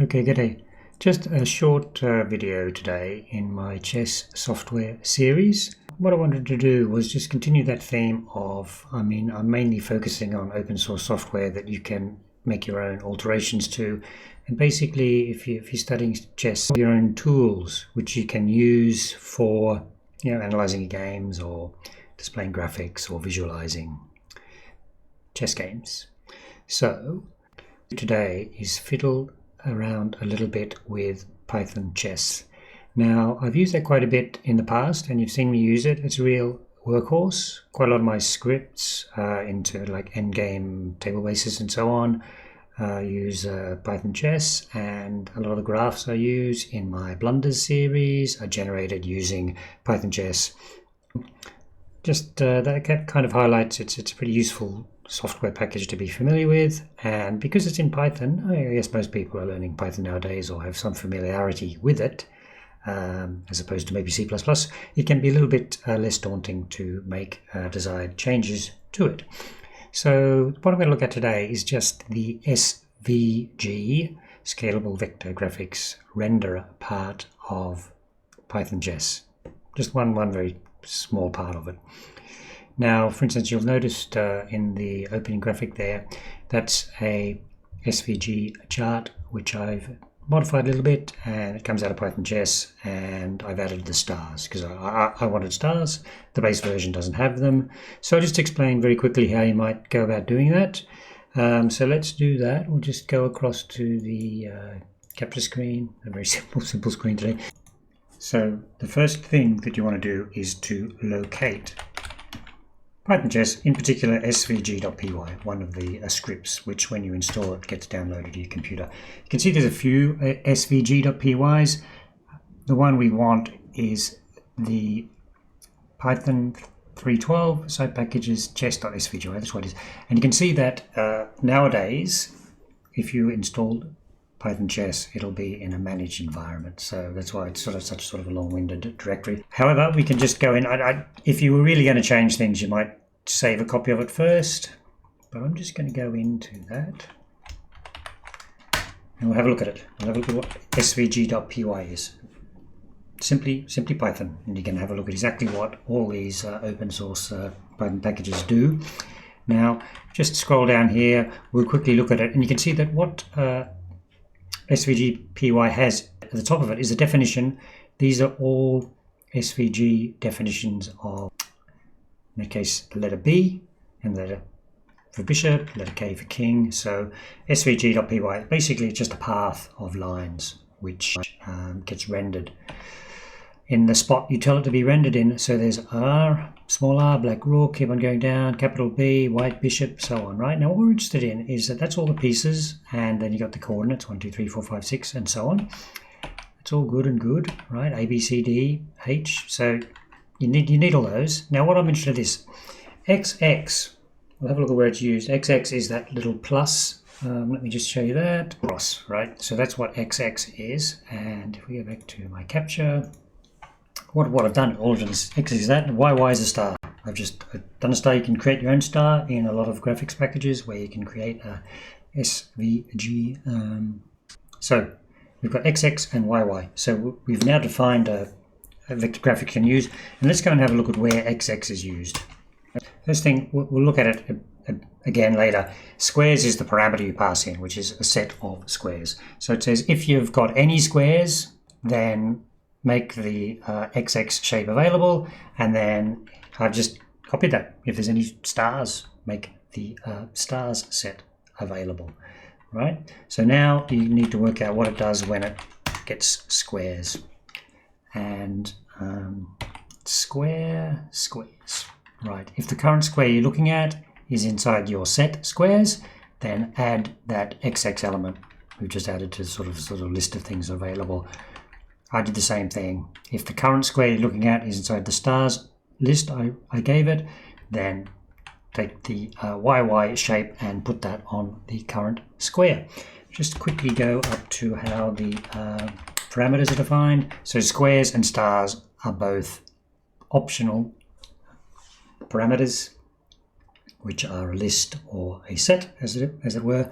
Okay, good day. Just a short video today in my chess software series. What I wanted to do was just continue that theme of, I'm mainly focusing on open source software that you can make your own alterations to. And basically, if you're studying chess, your own tools, which you can use for, analyzing games or displaying graphics or visualizing chess games. So today is fiddle around a little bit with Python chess. Now, I've used that quite a bit in the past, and you've seen me use it. It's a real workhorse. Quite a lot of my scripts into like endgame table bases and so on use Python chess, and a lot of the graphs I use in my blunders series are generated using Python chess. Just that kind of highlights it's a pretty useful software package to be familiar with, and because it's in Python, I guess most people are learning Python nowadays or have some familiarity with it, as opposed to maybe C++. It can be a little bit less daunting to make desired changes to it. So what I'm going to look at today is just the SVG, Scalable Vector Graphics Renderer part of Python chess. Just one very small part of it. Now, for instance, you'll notice in the opening graphic there, that's a SVG chart, which I've modified a little bit, and it comes out of Python chess, and I've added the stars because I wanted stars. The base version doesn't have them. So I'll just explain very quickly how you might go about doing that. So let's do that. We'll just go across to the capture screen, a very simple screen today. So the first thing that you want to do is to locate Python chess, in particular SVG.PY, one of the scripts which when you install it gets downloaded to your computer. You can see there's a few SVG.PYs. The one we want is the Python 3.12 side packages chess.svg. That's what it is. And you can see that nowadays, if you install Python chess, it'll be in a managed environment. So that's why it's such a long-winded directory. However, we can just go in. If you were really going to change things, you might save a copy of it first. But I'm just going to go into that. And we'll have a look at it. We'll have a look at what SVG.PY is. Simply Python. And you can have a look at exactly what all these open source Python packages do. Now, just scroll down here. We'll quickly look at it. And you can see that what SVG.PY has at the top of it is a definition. These are all SVG definitions of, in that case, the letter B and the letter for bishop, letter K for king. So SVG.PY, basically it's just a path of lines which gets rendered in the spot you tell it to be rendered in. So there's R, small r, black rook, keep on going down, capital B, white bishop, so on, right? Now what we're interested in is that that's all the pieces, and then you got the coordinates, 1, 2, 3, 4, 5, 6, and so on. It's all good and good, right? A, B, C, D, H. So you need all those. Now what I'm interested in is XX. We'll have a look at where it's used. XX is that little plus. Let me just show you that. Cross, right? So that's what XX is. And if we go back to my capture, what I've done, all of this X is that, and YY is a star. I've done a star. You can create your own star in a lot of graphics packages where you can create a SVG. So we've got XX and YY. So we've now defined a vector graphic you can use. And let's go and have a look at where XX is used. First thing, we'll look at it again later. Squares is the parameter you pass in, which is a set of squares. So it says if you've got any squares, then make the XX shape available, and then I've just copied that. If there's any stars, make the stars set available, right? So now you need to work out what it does when it gets squares. And squares, right? If the current square you're looking at is inside your set squares, then add that XX element we've just added to sort of list of things available. I did the same thing. If the current square you're looking at is inside the stars list I gave it, then take the YY shape and put that on the current square. Just quickly go up to how the parameters are defined. So squares and stars are both optional parameters, which are a list or a set, as it were,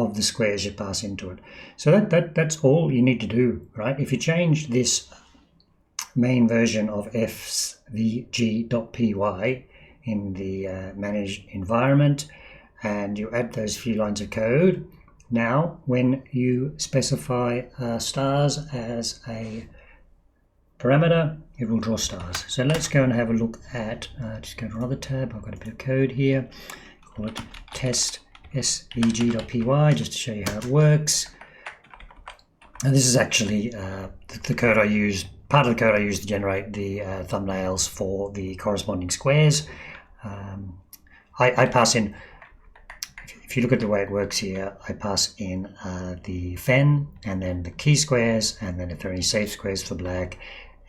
of the squares you pass into it. So that's all you need to do, right? If you change this main version of SVG.PY in the managed environment and you add those few lines of code, now when you specify stars as a parameter, it will draw stars. So let's go and have a look at, just go to another tab, I've got a bit of code here, call it test SVG.PY just to show you how it works. And this is actually the code I used, part of the code I used to generate the thumbnails for the corresponding squares. I pass in, if you look at the way it works here, I pass in the fen and then the key squares, and then if there are any safe squares for black,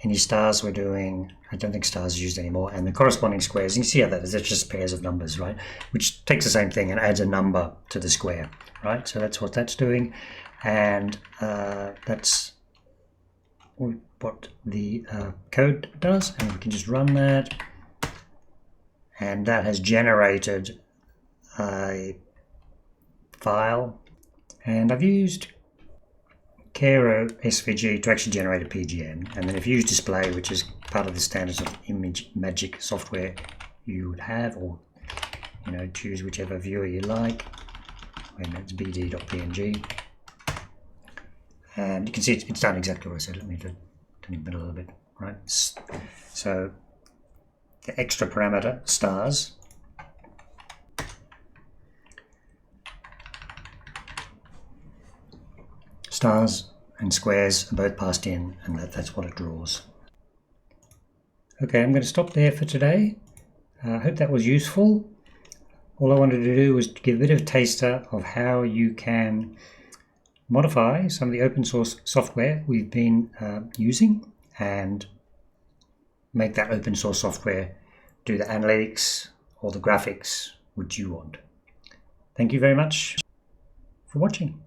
any stars we're doing, I don't think stars are used anymore, and the corresponding squares, you can see how that is, it's just pairs of numbers, right? Which takes the same thing and adds a number to the square, right? So that's what that's doing, and that's what the code does, and we can just run that, and that has generated a file, and I've used Cairo SVG to actually generate a PGN, and then if you use display, which is part of the standards of image magic software you would have, or choose whichever viewer you like, and it's bd.png, and you can see it's done exactly what I said. Let me turn it a little bit, right? So the extra parameter stars and squares are both passed in, and that's what it draws. Okay, I'm going to stop there for today. I hope that was useful. All I wanted to do was to give a bit of a taster of how you can modify some of the open source software we've been using and make that open source software do the analytics or the graphics which you want. Thank you very much for watching.